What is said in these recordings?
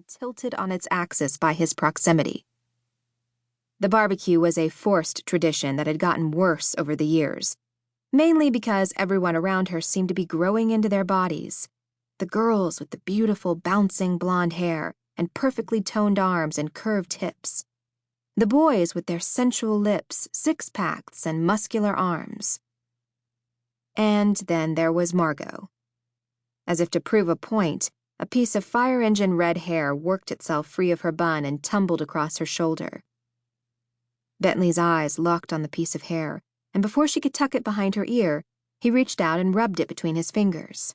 and tilted on its axis by his proximity. The barbecue was a forced tradition that had gotten worse over the years, mainly because everyone around her seemed to be growing into their bodies. The girls with the beautiful, bouncing blonde hair and perfectly toned arms and curved hips. The boys with their sensual lips, six-packs, and muscular arms. And then there was Margot. As if to prove a point, a piece of fire engine red hair worked itself free of her bun and tumbled across her shoulder. Bentley's eyes locked on the piece of hair, and before she could tuck it behind her ear, he reached out and rubbed it between his fingers.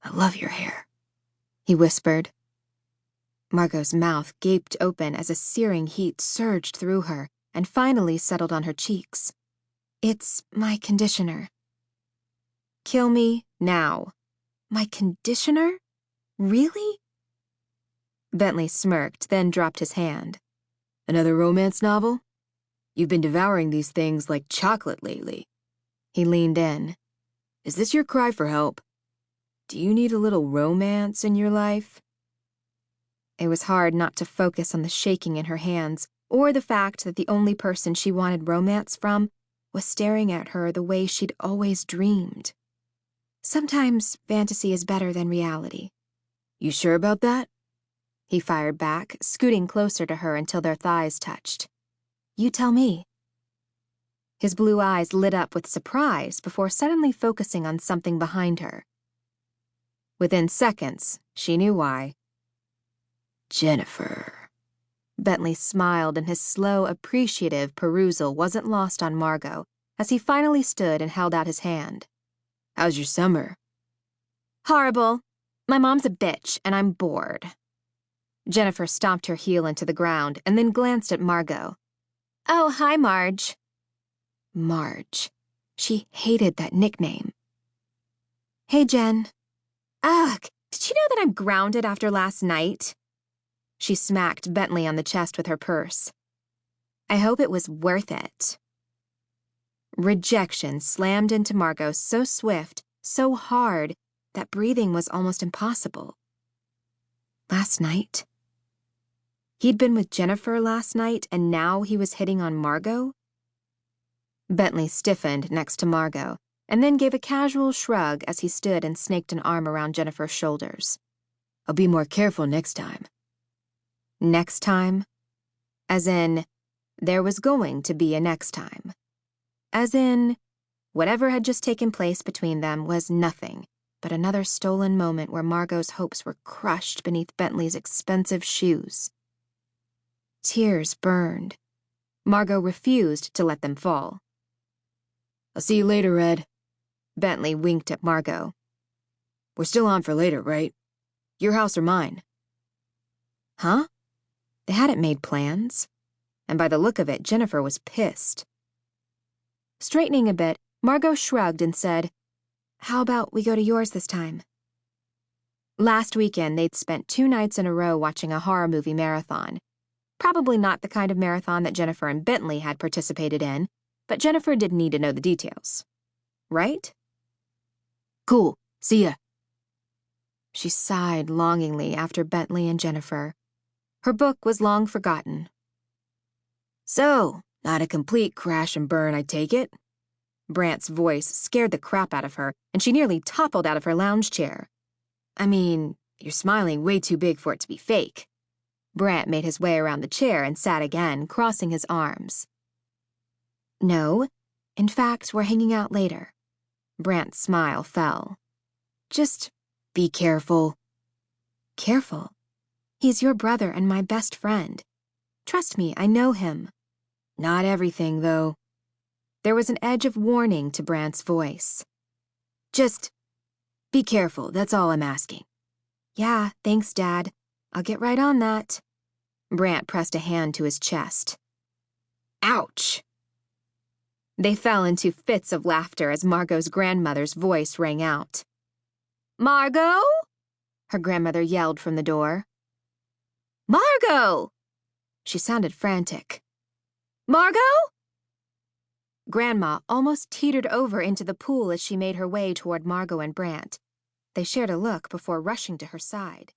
"I love your hair," he whispered. Margot's mouth gaped open as a searing heat surged through her and finally settled on her cheeks. "It's my conditioner." "Kill me now." "My conditioner? Really?" Bentley smirked, then dropped his hand. "Another romance novel? You've been devouring these things like chocolate lately." He leaned in. "Is this your cry for help? Do you need a little romance in your life?" It was hard not to focus on the shaking in her hands, or the fact that the only person she wanted romance from was staring at her the way she'd always dreamed. Sometimes fantasy is better than reality. "You sure about that?" He fired back, scooting closer to her until their thighs touched. "You tell me." His blue eyes lit up with surprise before suddenly focusing on something behind her. Within seconds, she knew why. "Jennifer." Bentley smiled, and his slow, appreciative perusal wasn't lost on Margot as he finally stood and held out his hand. "How's your summer?" "Horrible. My mom's a bitch, and I'm bored." Jennifer stomped her heel into the ground and then glanced at Margot. "Oh, hi, Marge." Marge. She hated that nickname. "Hey, Jen." "Ugh, did you know that I'm grounded after last night?" She smacked Bentley on the chest with her purse. "I hope it was worth it." Rejection slammed into Margot so swift, so hard, that breathing was almost impossible. Last night? He'd been with Jennifer last night, and now he was hitting on Margot? Bentley stiffened next to Margot, and then gave a casual shrug as he stood and snaked an arm around Jennifer's shoulders. "I'll be more careful next time." Next time? As in, there was going to be a next time. As in, whatever had just taken place between them was nothing but another stolen moment where Margot's hopes were crushed beneath Bentley's expensive shoes. Tears burned. Margot refused to let them fall. "I'll see you later, Ed." Bentley winked at Margot. "We're still on for later, right? Your house or mine?" Huh? They hadn't made plans. And by the look of it, Jennifer was pissed. Straightening a bit, Margot shrugged and said, "How about we go to yours this time?" Last weekend, they'd spent 2 nights in a row watching a horror movie marathon. Probably not the kind of marathon that Jennifer and Bentley had participated in, but Jennifer didn't need to know the details. Right? "Cool. See ya." She sighed longingly after Bentley and Jennifer. Her book was long forgotten. "So, not a complete crash and burn, I take it?" Brant's voice scared the crap out of her, and she nearly toppled out of her lounge chair. "I mean, you're smiling way too big for it to be fake." Brant made his way around the chair and sat again, crossing his arms. "No. In fact, we're hanging out later." Brant's smile fell. "Just be careful." "Careful? He's your brother and my best friend. Trust me, I know him." "Not everything, though." There was an edge of warning to Brant's voice. "Just be careful, that's all I'm asking." "Yeah, thanks, Dad. I'll get right on that." Brant pressed a hand to his chest. "Ouch!" They fell into fits of laughter as Margot's grandmother's voice rang out. "Margot?" her grandmother yelled from the door. "Margot!" She sounded frantic. "Margot?" Grandma almost teetered over into the pool as she made her way toward Margot and Brant. They shared a look before rushing to her side.